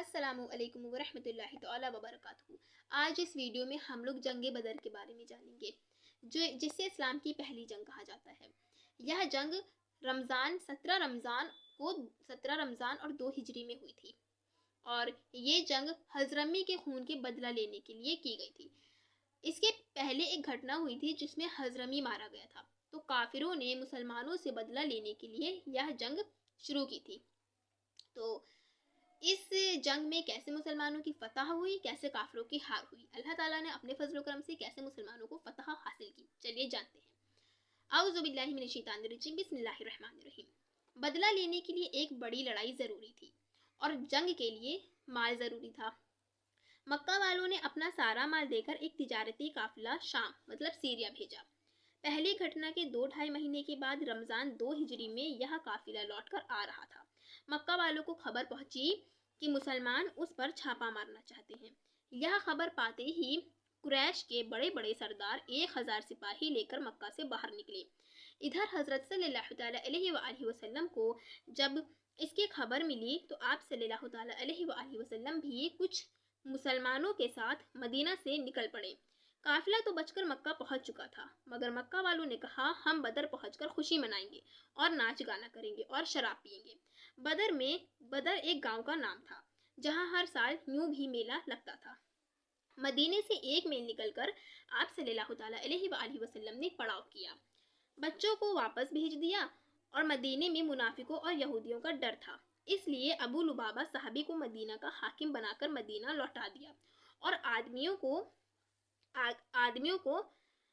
السلام علیکم ورحمۃ اللہ تعالی وبرکاتہ۔ آج اس ویڈیو میں ہم لوگ جنگ بدر کے بارے میں جانیں گے، جسے اسلام کی پہلی جنگ کہا جاتا ہے۔ یہ جنگ 17 رمضان اور 2 ہجری میں ہوئی تھی، اور یہ جنگ حضرمی کے خون کے بدلہ لینے کے لیے کی گئی تھی۔ اس کے پہلے ایک گھٹنا ہوئی تھی جس میں حضرمی مارا گیا تھا، تو کافروں نے مسلمانوں سے بدلہ لینے کے لیے یہ جنگ شروع کی تھی۔ تو اس جنگ میں کیسے مسلمانوں کی فتح ہوئی، کیسے کافروں کی ہار ہوئی، اللہ تعالیٰ نے اپنے فضل و کرم سے کیسے مسلمانوں کو فتح حاصل کی، چلیے جانتے ہیں۔ اعوذ باللہ من الشیطان الرجیم، بسم اللہ الرحمن الرحیم۔ بدلہ لینے کے لیے ایک بڑی لڑائی ضروری تھی، اور جنگ کے لیے مال ضروری تھا۔ مکہ والوں نے اپنا سارا مال دے کر ایک تجارتی قافلہ شام مطلب سیریا بھیجا۔ پہلی گھٹنا کے 2-2.5 مہینے کے بعد رمضان 2 ہجری میں یہ قافلہ لوٹ کر آ رہا تھا۔ مکہ والوں کو خبر پہنچی کہ مسلمان اس پر چھاپا مارنا چاہتے ہیں۔ یہ خبر پاتے ہی قریش کے بڑے بڑے سردار 1000 سپاہی لے کر مکہ سے باہر نکلے۔ ادھر حضرت صلی اللہ تعالیٰ علیہ وآلہ وسلم کو جب اس کی خبر ملی تو آپ صلی اللہ تعالیٰ علیہ وآلہ وسلم بھی کچھ مسلمانوں کے ساتھ مدینہ سے نکل پڑے۔ قافلہ تو بچ کر مکہ پہنچ چکا تھا، مگر مکہ والوں نے کہا ہم بدر پہنچ کر خوشی منائیں گے اور ناچ گانا کریں گے اور شراب پیئیں گے۔ بدر ایک گاؤں کا نام تھا جہاں ہر سال یوں بھی میلہ لگتا تھا۔ مدینے سے 1 میل نکل کر آپ صلی اللہ تعالیٰ علیہ وآلہ وسلم نے پڑاؤ کیا، بچوں کو واپس بھیج دیا، اور مدینے میں منافقوں اور یہودیوں کا ڈر تھا، اس لیے ابو لبابہ صحابی کو مدینہ کا حاکم بنا کر مدینہ لوٹا دیا، اور آدمیوں کو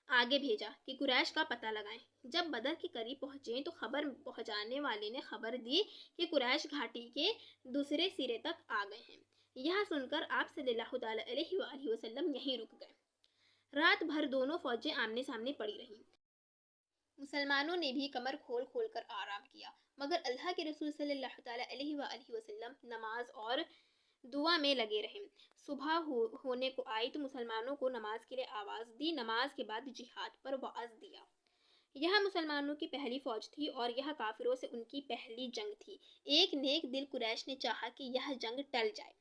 آگے بھیجا کہ قریش کا پتہ لگائیں۔ جب بدر کے قریب پہنچے تو خبر پہنچانے والے نے خبر دی کہ قریش گھاٹی کے دوسرے سرے تک آ گئے ہیں۔ یہ سن کر آپ صلی اللہ تعالیٰ علیہ وآلہ وسلم یہیں رک گئے۔ رات بھر دونوں فوجیں آمنے سامنے پڑی رہیں۔ مسلمانوں نے بھی کمر کھول کھول کر آرام کیا، مگر اللہ کے رسول صلی اللہ تعالیٰ علیہ وآلہ وسلم نماز اور دعا میں لگے رہے۔ صبح ہونے کو آئی تو مسلمانوں کو نماز کے لیے آواز دی، نماز کے بعد جہاد پر وعظ دیا۔ یہ مسلمانوں کی پہلی فوج تھی اور یہ کافروں سے ان کی پہلی جنگ تھی۔ ایک نیک دل قریش نے چاہا کہ یہ جنگ ٹل جائے،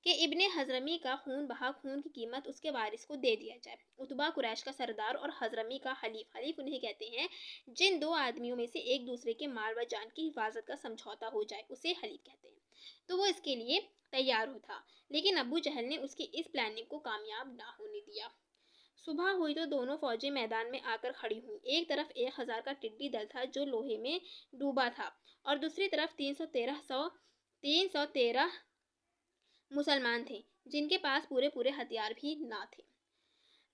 کہ ابن حضرمی کا خون بہا خون کی قیمت اس کے وارث کو دے دیا جائے۔ عتبہ قریش کا سردار اور حضرمی کا حلیف انہیں کہتے ہیں جن 2 آدمیوں میں سے ایک دوسرے کے مال و جان کی حفاظت کا سمجھوتا ہو جائے اسے حلیف کہتے ہیں، تو وہ اس کے لیے تیار تھا، لیکن ابو جہل نے اس کی اس پلاننگ کو کامیاب نہ ہونے دیا۔ صبح ہوئی تو دونوں فوجیں میدان میں آ کر کھڑی ہوئیں۔ ایک طرف 1000 کا ٹڈی دل تھا جو لوہے میں ڈوبا تھا، اور دوسری طرف 313 مسلمان تھے جن کے پاس پورے ہتھیار بھی نہ تھے،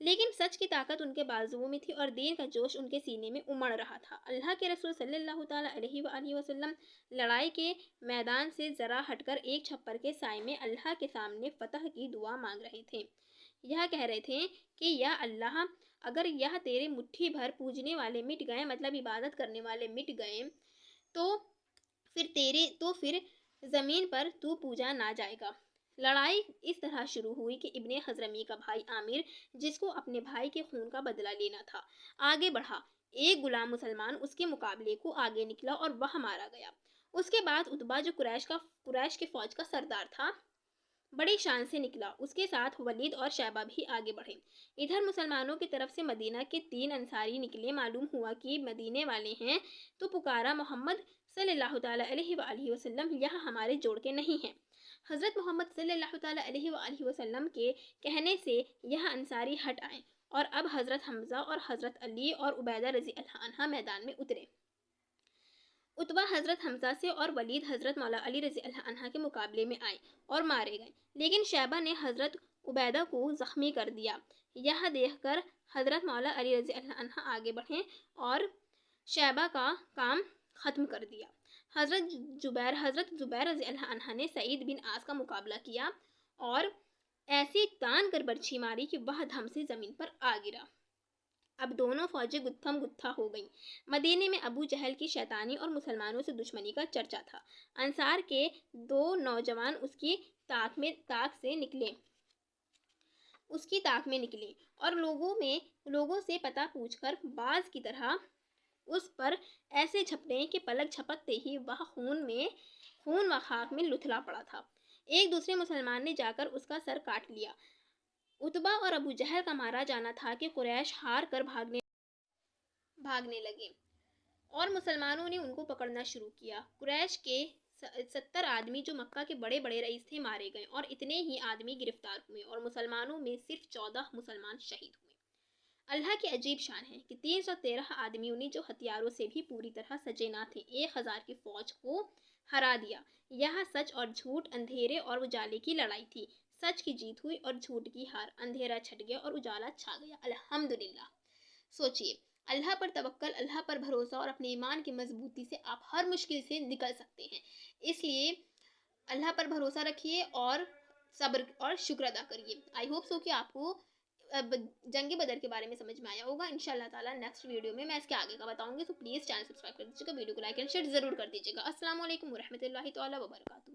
لیکن سچ کی طاقت ان کے بازوؤں میں تھی اور دین کا جوش ان کے سینے میں امڑ رہا تھا۔ اللہ کے رسول صلی اللہ تعالیٰ علیہ وآلہ وسلم لڑائی کے میدان سے ذرا ہٹ کر ایک چھپر کے سائے میں اللہ کے سامنے فتح کی دعا مانگ رہے تھے۔ یہ کہہ رہے تھے کہ یا اللہ، اگر یہ تیرے مٹھی بھر پوجنے والے مٹ گئے، مطلب عبادت کرنے والے مٹ گئے، تو پھر زمین پر تو پوجا نہ جائے گا۔ لڑائی اس طرح شروع ہوئی کہ ابن حضرمی کا بھائی عامر، جس کو اپنے بھائی کے خون کا بدلہ لینا تھا، آگے بڑھا۔ ایک غلام مسلمان اس کے مقابلے کو آگے نکلا اور وہ مارا گیا۔ اس کے بعد عتبہ جو قریش کے فوج کا سردار تھا بڑی شان سے نکلا، اس کے ساتھ ولید اور شیبہ بھی آگے بڑھے۔ ادھر مسلمانوں کی طرف سے مدینہ کے 3 انصاری نکلے، معلوم ہوا کہ مدینے والے ہیں، تو پکارا محمد صلی اللہ تعالیٰ علیہ وآلہ وسلم، یہ ہمارے جوڑ کے نہیں ہیں۔ حضرت محمد صلی اللہ تعالیٰ علیہ وآلہ وسلم کے کہنے سے یہ انصاری ہٹ آئے، اور اب حضرت حمزہ اور حضرت علی اور عبیدہ رضی اللہ عنہ میدان میں اترے۔ عتبہ حضرت حمزہ سے اور ولید حضرت مولا علی رضی اللہ عنہ کے مقابلے میں آئے اور مارے گئے، لیکن شیبہ نے حضرت عبیدہ کو زخمی کر دیا۔ یہ دیکھ کر حضرت مولا علی رضی اللہ عنہ آگے بڑھے اور شیبہ کا کام ختم کر دیا۔ حضرت زبیر رضی اللہ عنہ نے سعید بن عاص کا مقابلہ کیا اور ایسی تان کر برچھی ماری کہ وہ دھم سے زمین پر آ گرا۔ اب دونوں فوجیں گتھم گتھا ہو گئیں۔ مدینے میں ابو جہل کی شیطانی اور مسلمانوں سے دشمنی کا چرچا تھا۔ انصار کے 2 نوجوان اس کی طاق میں نکلے اور لوگوں سے پتہ پوچھ کر باز کی طرح اس پر ایسے جھپٹے کہ پلک جھپکتے ہی وہ خون و خاک میں لتھڑا پڑا تھا۔ ایک دوسرے مسلمان نے جا کر اس کا سر کاٹ لیا۔ عتبہ اور ابو جہل کا مارا جانا تھا کہ قریش ہار کر بھاگنے لگے اور مسلمانوں نے ان کو پکڑنا شروع کیا۔ قریش کے 70 آدمی جو مکہ کے بڑے بڑے رئیس تھے مارے گئے اور اتنے ہی آدمی گرفتار ہوئے اور مسلمانوں میں صرف 14 مسلمان شہید ہوئے۔ اللہ کی عجیب شان ہے کہ 313 آدمیوں نے جو ہتھیاروں سے بھی پوری طرح سجے نہ تھے 1000 کی فوج کو ہرا دیا۔ یہاں سچ اور جھوٹ، اندھیرے اور اجالے کی لڑائی تھی۔ سچ کی جیت ہوئی اور جھوٹ کی ہار، اندھیرا چھٹ گیا اور اجالا چھا گیا۔ الحمدللہ۔ سوچئے، اللہ پر توکل، اللہ پر بھروسہ اور اپنے ایمان کی مضبوطی سے آپ ہر مشکل سے نکل سکتے ہیں۔ اس لیے اللہ پر بھروسہ رکھیے اور صبر اور شکر ادا کریے۔ آئی ہوپ سو کہ آپ کو جنگ بدر کے بارے میں سمجھ میں آیا ہوگا۔ انشاءاللہ تعالیٰ نیکسٹ ویڈیو میں اس کے آگے کا بتاؤں گی، تو پلیز چینل سبسکرائب کر دیجیے گا، ویڈیو کو لائک اینڈ شیئر ضرور کر دیجیے گا۔ السلام علیکم ورحمۃ اللہ تعالیٰ وبرکاتہ۔